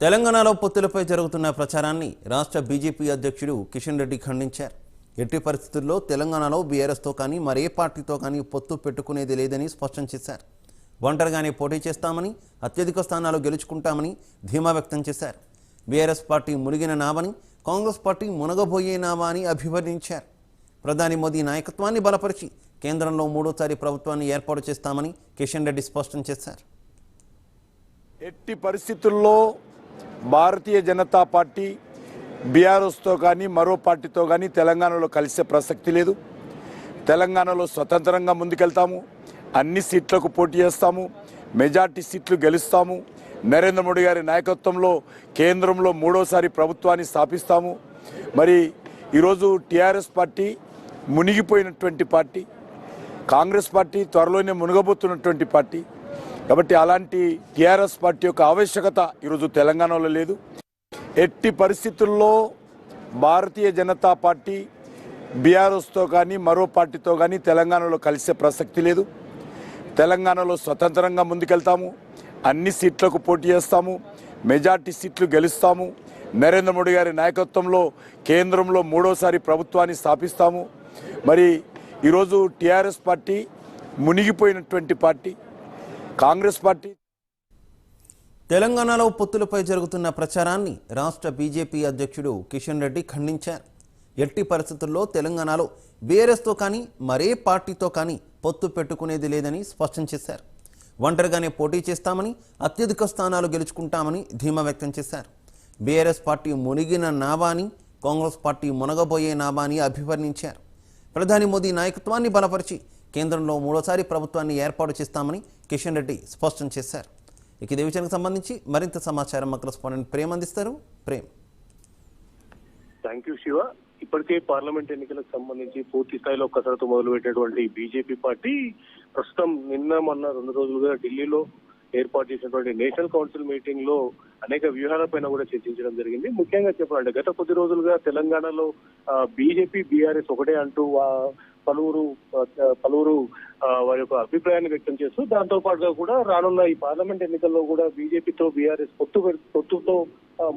తెలంగాణలో పొత్తులపై జరుగుతున్న ప్రచారాన్ని రాష్ట్ర బీజేపీ అధ్యక్షుడు కిషన్ రెడ్డి ఖండించారు. ఎట్టి పరిస్థితుల్లో తెలంగాణలో బీఆర్ఎస్తో కానీ మరే పార్టీతో కానీ పొత్తు పెట్టుకునేది లేదని స్పష్టం చేశారు. ఒంటరిగానే పోటీ చేస్తామని, అత్యధిక స్థానాలు గెలుచుకుంటామని ధీమా వ్యక్తం చేశారు. బీఆర్ఎస్ పార్టీ మునిగిన నావని, కాంగ్రెస్ పార్టీ మునగబోయే నావా అని అభివర్ణించారు. ప్రధాని మోదీ నాయకత్వాన్ని బలపరిచి కేంద్రంలో మూడోసారి ప్రభుత్వాన్ని ఏర్పాటు చేస్తామని కిషన్ రెడ్డి స్పష్టం చేశారు. ఎట్టి పరిస్థితుల్లో భారతీయ జనతా పార్టీ బీఆర్ఎస్తో కానీ మరో పార్టీతో కానీ తెలంగాణలో కలిసే ప్రసక్తి లేదు. తెలంగాణలో స్వతంత్రంగా ముందుకెళ్తాము, అన్ని సీట్లకు పోటీ చేస్తాము, మెజార్టీ సీట్లు గెలుస్తాము. నరేంద్ర మోడీ గారి నాయకత్వంలో కేంద్రంలో మూడోసారి ప్రభుత్వాన్ని స్థాపిస్తాము. మరి ఈరోజు టీఆర్ఎస్ పార్టీ మునిగిపోయినటువంటి పార్టీ, కాంగ్రెస్ పార్టీ త్వరలోనే మునగబోతున్నటువంటి పార్టీ. కాబట్టి అలాంటి టీఆర్ఎస్ పార్టీ యొక్క ఆవశ్యకత ఈరోజు తెలంగాణలో లేదు. ఎట్టి పరిస్థితుల్లో భారతీయ జనతా పార్టీ బీఆర్ఎస్తో కానీ మరో పార్టీతో కానీ తెలంగాణలో కలిసే ప్రసక్తి లేదు. తెలంగాణలో స్వతంత్రంగా ముందుకెళ్తాము, అన్ని సీట్లకు పోటీ చేస్తాము, మెజార్టీ సీట్లు గెలుస్తాము. నరేంద్ర మోడీ గారి నాయకత్వంలో కేంద్రంలో మూడోసారి ప్రభుత్వాన్ని స్థాపిస్తాము. మరి ఈరోజు టీఆర్ఎస్ పార్టీ మునిగిపోయినటువంటి పార్టీ, కాంగ్రెస్ పార్టీ. తెలంగాణలో పొత్తులపై జరుగుతున్న ప్రచారాన్ని రాష్ట్ర బీజేపీ అధ్యక్షుడు కిషన్ రెడ్డి ఖండించారు. ఎట్టి పరిస్థితుల్లో తెలంగాణలో బీఆర్ఎస్తో కానీ మరే పార్టీతో కానీ పొత్తు పెట్టుకునేది లేదని స్పష్టం చేశారు. ఒంటరిగానే పోటీ చేస్తామని, అత్యధిక స్థానాలు గెలుచుకుంటామని ధీమా వ్యక్తం చేశారు. బీఆర్ఎస్ పార్టీ మునిగిన నావా అని, కాంగ్రెస్ పార్టీ మునగబోయే నావా అని అభివర్ణించారు. ప్రధాని మోదీ నాయకత్వాన్ని బలపరిచి కేంద్రంలో మూడోసారి ప్రభుత్వాన్ని ఏర్పాటు చేస్తామని కిషన్ రెడ్డి స్పష్టం చేశారు. ఇక ఇదే విషయానికి సంబంధించి మరింత సమాచారం మా కరెస్పాండెంట్ ప్రేమ్ అందిస్తారు. ప్రేమ్. Thank you Siva. ఇప్పటికే పార్లమెంట్ ఎన్నికలకు సంబంధించి పూర్తి స్థాయిలో కసరత్తు మొదలుపెట్టినటువంటి బీజేపీ పార్టీ ప్రస్తుతం నిన్న మొన్న 2 రోజులుగా ఢిల్లీలో ఏర్పాటు చేసినటువంటి నేషనల్ కౌన్సిల్ మీటింగ్ లో అనేక వ్యూహాలపైన కూడా చర్చించడం జరిగింది. ముఖ్యంగా చెప్పాలంటే గత కొద్ది రోజులుగా తెలంగాణలో బీజేపీ బీఆర్ఎస్ ఒకటే అంటూ పలువురు వారి యొక్క అభిప్రాయాన్ని వ్యక్తం చేస్తూ దాంతో పాటుగా కూడా రానున్న ఈ పార్లమెంట్ ఎన్నికల్లో కూడా బీజేపీతో బీఆర్ఎస్ పొత్తుతో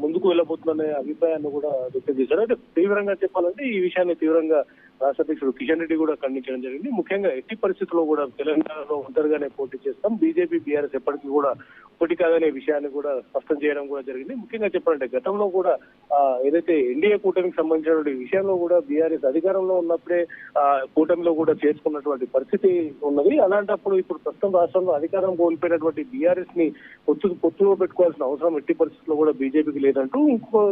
ముందుకు వెళ్ళబోతుందనే అభిప్రాయాన్ని కూడా వ్యక్తం చేశారు. అంటే తీవ్రంగా చెప్పాలంటే ఈ విషయాన్ని తీవ్రంగా రాష్ట్ర అధ్యక్షుడు కిషన్ రెడ్డి కూడా ఖండించడం జరిగింది. ముఖ్యంగా ఎట్టి పరిస్థితుల్లో కూడా తెలంగాణలో ఒంటరిగానే పోటీ చేస్తాం, బీజేపీ బీఆర్ఎస్ ఎప్పటికీ కూడా ఒకటి కాదనే విషయాన్ని కూడా స్పష్టం చేయడం కూడా జరిగింది. ముఖ్యంగా చెప్పాలంటే గతంలో కూడా ఏదైతే ఎన్డీఏ కూటమికి సంబంధించినటువంటి విషయంలో కూడా బీఆర్ఎస్ అధికారంలో ఉన్నప్పుడే కూటమిలో కూడా చేర్చుకున్నటువంటి పరిస్థితి ఉన్నది. అలాంటప్పుడు ఇప్పుడు ప్రస్తుతం రాష్ట్రంలో అధికారం కోల్పోయినటువంటి బీఆర్ఎస్ ని పొత్తులో పెట్టుకోవాల్సిన అవసరం ఎట్టి పరిస్థితుల్లో కూడా బీజేపీకి లేదంటూ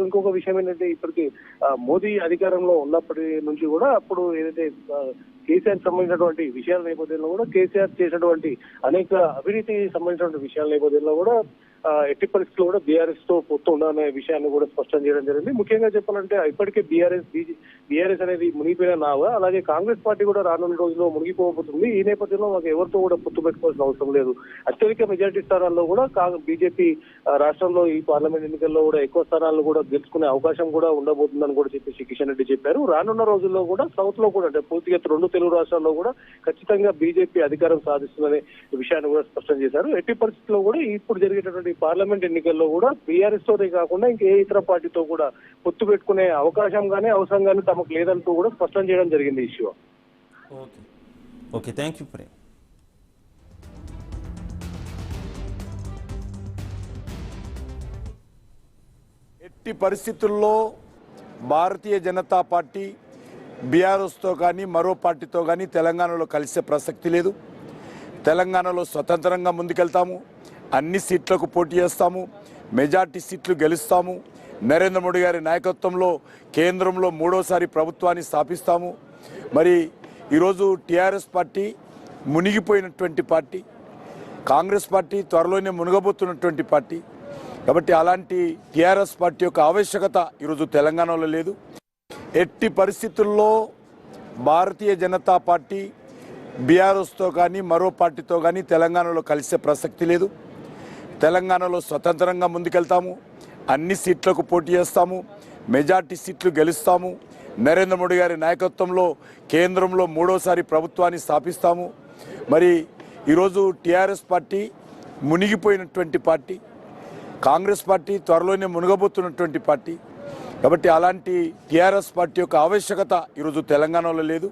ఇంకొక విషయం ఏంటంటే ఇప్పటికీ మోదీ అధికారంలో ఉన్నప్పటి నుంచి కూడా అప్పుడు ఏదైతే కేసీఆర్ సంబంధించినటువంటి విషయాల నేపథ్యంలో కూడా కేసీఆర్ చేసినటువంటి అనేక అవినీతి సంబంధించినటువంటి విషయాల నేపథ్యంలో కూడా ఎట్టి పరిస్థితుల్లో కూడా బీఆర్ఎస్ తో పొత్తు ఉండాలనే విషయాన్ని కూడా స్పష్టం చేయడం జరిగింది. ముఖ్యంగా చెప్పాలంటే ఇప్పటికే బీఆర్ఎస్ అనేది మునిగిపోయిన నావ, అలాగే కాంగ్రెస్ పార్టీ కూడా రానున్న రోజుల్లో మునిగిపోబోతుంది. ఈ నేపథ్యంలో మాకు ఎవరితో కూడా పొత్తు పెట్టుకోవాల్సిన అవసరం లేదు, అత్యధిక మెజారిటీ స్థానాల్లో కూడా బీజేపీ రాష్ట్రంలో ఈ పార్లమెంట్ ఎన్నికల్లో కూడా ఎక్కువ స్థానాలను కూడా గెలుచుకునే అవకాశం కూడా ఉండబోతుందని కూడా చెప్పేసి కిషన్ రెడ్డి చెప్పారు. రానున్న రోజుల్లో కూడా సౌత్ లో కూడా అంటే పూర్తిగా 2 తెలుగు రాష్ట్రాల్లో కూడా ఖచ్చితంగా బీజేపీ అధికారం సాధిస్తుందనే విషయాన్ని కూడా స్పష్టం చేశారు. ఎట్టి పరిస్థితుల్లో కూడా ఇప్పుడు జరిగేటటువంటి పార్లమెంట్ ఎన్నికల్లో కూడా బీఆర్ఎస్ తోనే కాకుండా ఇంకే ఇతర పార్టీతో కూడా పొత్తు పెట్టుకునే అవకాశం గానీ అవసరం గానీ తమకు లేదంటూ కూడా స్పష్టం చేయడం జరిగింది. ఈ issue. Okay, thank you Prem. ఎట్టి పరిస్థితుల్లో భారతీయ జనతా పార్టీ బీఆర్ఎస్తో కానీ మరో పార్టీతో కానీ తెలంగాణలో కలిసే ప్రసక్తి లేదు. తెలంగాణలో స్వతంత్రంగా ముందుకెళ్తాము, అన్ని సీట్లకు పోటీ చేస్తాము, మెజార్టీ సీట్లు గెలుస్తాము. నరేంద్ర మోడీ గారి నాయకత్వంలో కేంద్రంలో మూడోసారి ప్రభుత్వాన్ని స్థాపిస్తాము. మరి ఈరోజు టీఆర్ఎస్ పార్టీ మునిగిపోయినటువంటి పార్టీ, కాంగ్రెస్ పార్టీ త్వరలోనే మునగబోతున్నటువంటి పార్టీ. కాబట్టి అలాంటి టీఆర్ఎస్ పార్టీ యొక్క ఆవశ్యకత ఈరోజు తెలంగాణలో లేదు. ఎట్టి పరిస్థితుల్లో భారతీయ జనతా పార్టీ బీఆర్ఎస్తో కానీ మరో పార్టీతో కానీ తెలంగాణలో కలిసే ప్రసక్తి లేదు. తెలంగాణలో స్వతంత్రంగా ముందుకెళ్తాము, అన్ని సీట్లకు పోటీ చేస్తాము, మెజార్టీ సీట్లు గెలుస్తాము. నరేంద్ర మోడీ గారి నాయకత్వంలో కేంద్రంలో మూడోసారి ప్రభుత్వాన్ని స్థాపిస్తాము. మరి ఈరోజు టీఆర్ఎస్ పార్టీ మునిగిపోయినటువంటి పార్టీ, కాంగ్రెస్ పార్టీ త్వరలోనే మునగబోతున్నటువంటి పార్టీ. కాబట్టి అలాంటి టీఆర్ఎస్ పార్టీ యొక్క ఆవశ్యకత ఈరోజు తెలంగాణలో లేదు.